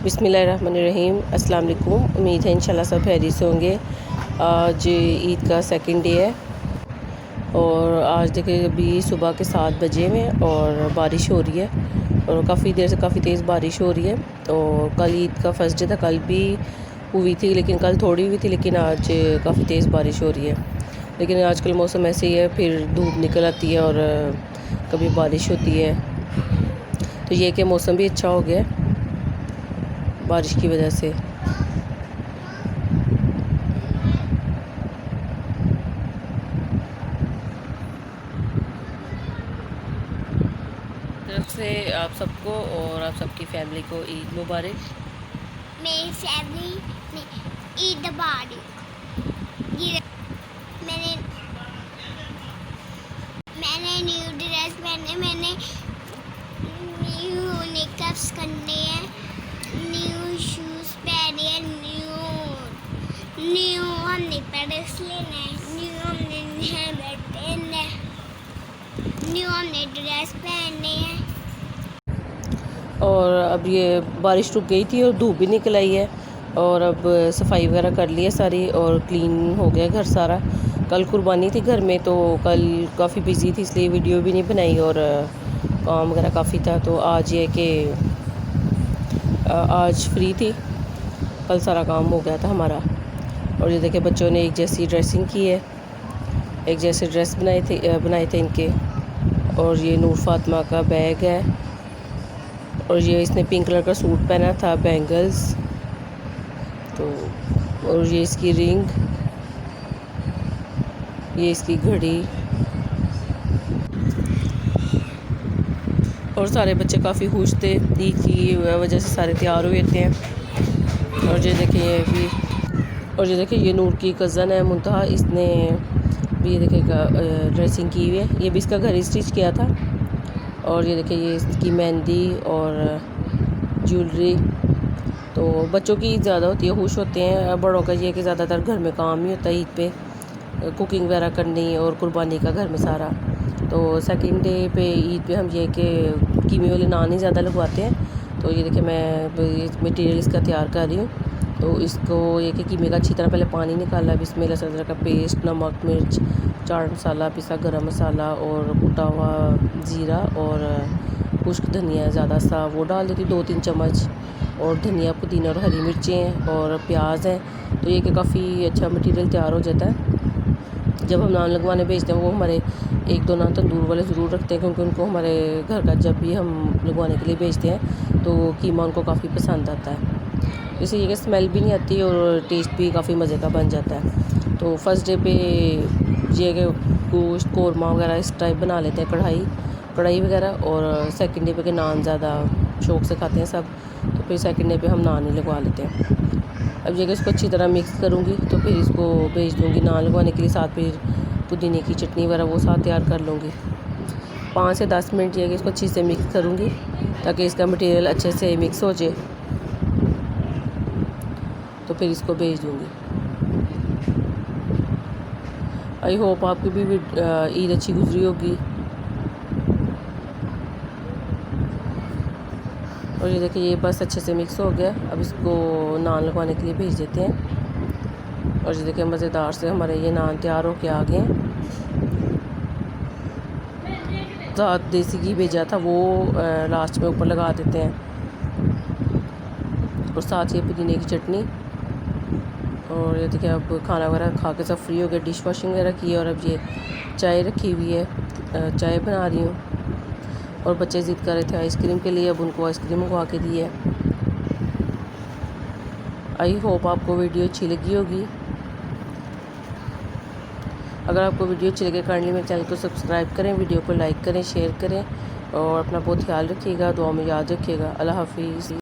बिस्मिल्लाहिर्रहमानिर्रहीम। अस्सलाम वालेकुम। उम्मीद है इंशाल्लाह सब खैरियत से होंगे। आज ईद का सेकंड डे है और आज देखिए अभी सुबह के 7 बजे में और बारिश हो रही है और काफ़ी देर से काफ़ी तेज़ बारिश हो रही है। और कल ईद का फर्स्ट डे था, कल भी हुई थी लेकिन कल थोड़ी हुई थी, लेकिन आज काफ़ी तेज़ बारिश हो रही है। लेकिन आजकल मौसम ऐसे ही है, फिर धूप निकल आती है और कभी बारिश होती है, तो ये कि मौसम भी अच्छा हो गया है बारिश की वजह से। तरफ से आप सबको और आप सबकी फैमिली को ईद मुबारक। मेरी फैमिली में ईद मुबारक। मैंने न्यू ड्रेस पहने, मैंने न्यू मेकअप्स करने हैं, न्यू शूज़ पहने हैं, न्यू हमने पर्स लेना है, न्यू हमने हेलमेट पहनना है, न्यू हमने ड्रेस पहनने हैं। और अब ये बारिश रुक गई थी और धूप भी निकल आई है और अब सफाई वगैरह कर ली है सारी और क्लीन हो गया घर सारा। कल कुर्बानी थी घर में, तो कल काफ़ी बिज़ी थी इसलिए वीडियो भी नहीं बनाई और काम वगैरह काफ़ी था। तो आज ये कि आज फ्री थी, कल सारा काम हो गया था हमारा। और ये देखिए बच्चों ने एक जैसी ड्रेसिंग की है, एक जैसे ड्रेस बनाए थे इनके। और ये नूर फातिमा का बैग है और ये इसने पिंक कलर का सूट पहना था, बैंगल्स तो, और ये इसकी रिंग, ये इसकी घड़ी। और सारे बच्चे काफ़ी खुश थे, ईद की वजह से सारे तैयार हुए थे। और ये देखिए भी, और ये देखिए ये नूर की कज़न है मुंतहा, इसने भी ये देखिए ड्रेसिंग की हुई है, ये भी इसका घर स्टिच किया था। और ये देखिए ये इसकी मेहंदी और ज्वेलरी। तो बच्चों की ईद ज़्यादा होती है, खुश होते हैं। बड़ों का ये है कि ज़्यादातर घर में काम ही होता है ईद पे, कुकिंग वगैरह करनी और कुर्बानी का घर में सारा। तो सेकंड डे पे ईद पे हम ये कि कीमे वाले नान ही ज़्यादा लगवाते हैं। तो ये देखिए मैं मटेरियल इसका तैयार कर रही हूँ। तो इसको ये कि कीमे का अच्छी तरह पहले पानी निकाला, बिस्मिल्लाह लहसुन अदरक का पेस्ट, नमक, मिर्च, चाट मसाला, पिसा गरम मसाला और कुटा हुआ ज़ीरा और खुश्क धनिया ज़्यादा सा वो डाल देती 2-3 चम्मच, और धनिया, पुदीना और हरी मिर्चें और प्याज हैं। तो ये कि काफ़ी अच्छा मटेरियल तैयार हो जाता है। जब हम नान लगवाने भेजते हैं वो हमारे 1-2 नान तंदूर वाले ज़रूर रखते हैं, क्योंकि उनको हमारे घर का जब भी हम लगवाने के लिए भेजते हैं तो कीमा उनको काफ़ी पसंद आता है। इससे ये कि स्मेल भी नहीं आती और टेस्ट भी काफ़ी मज़े का बन जाता है। तो फर्स्ट डे पे ये कि गोश्त कौरमा वगैरह इस टाइप बना लेते हैं, कढ़ाई वगैरह। और सेकंड डे पे के नान ज़्यादा शौक़ से खाते हैं सब, तो फिर सेकंड डे पे हम नान ही लगवा लेते हैं। अब ये कि इसको अच्छी तरह मिक्स करूँगी तो फिर इसको भेज दूँगी नान लगवाने के लिए। साथ फिर पुदीने की चटनी वगैरह वो साथ तैयार कर लूँगी। 5 से 10 मिनट ये कि इसको अच्छी से मिक्स करूँगी ताकि इसका मटेरियल अच्छे से मिक्स हो जाए, तो फिर इसको भेज दूँगी। आई होप आपकी भी ईद अच्छी गुजरी होगी। और ये देखिए ये बस अच्छे से मिक्स हो गया, अब इसको नान लगवाने के लिए भेज देते हैं। और ये देखिए मज़ेदार से हमारे ये नान तैयार होके आ गए हैं। साथ देसी घी भेजा था वो लास्ट में ऊपर लगा देते हैं, और साथ ये पुदीने की चटनी। और ये देखिए अब खाना वगैरह खा के सब फ्री हो गए, डिश वॉशिंग वगैरह की है। और अब ये चाय रखी हुई है, चाय बना रही हूँ। और बच्चे ज़िद कर रहे थे आइसक्रीम के लिए, अब उनको आइसक्रीम मंगवा के दी है। आई होप आपको वीडियो अच्छी लगी होगी। अगर आपको वीडियो अच्छी लगे काइंडली मेरे चैनल को सब्सक्राइब करें, वीडियो को लाइक करें, शेयर करें और अपना बहुत ख्याल रखिएगा, दुआ में याद रखिएगा। अल्लाह हाफिज़।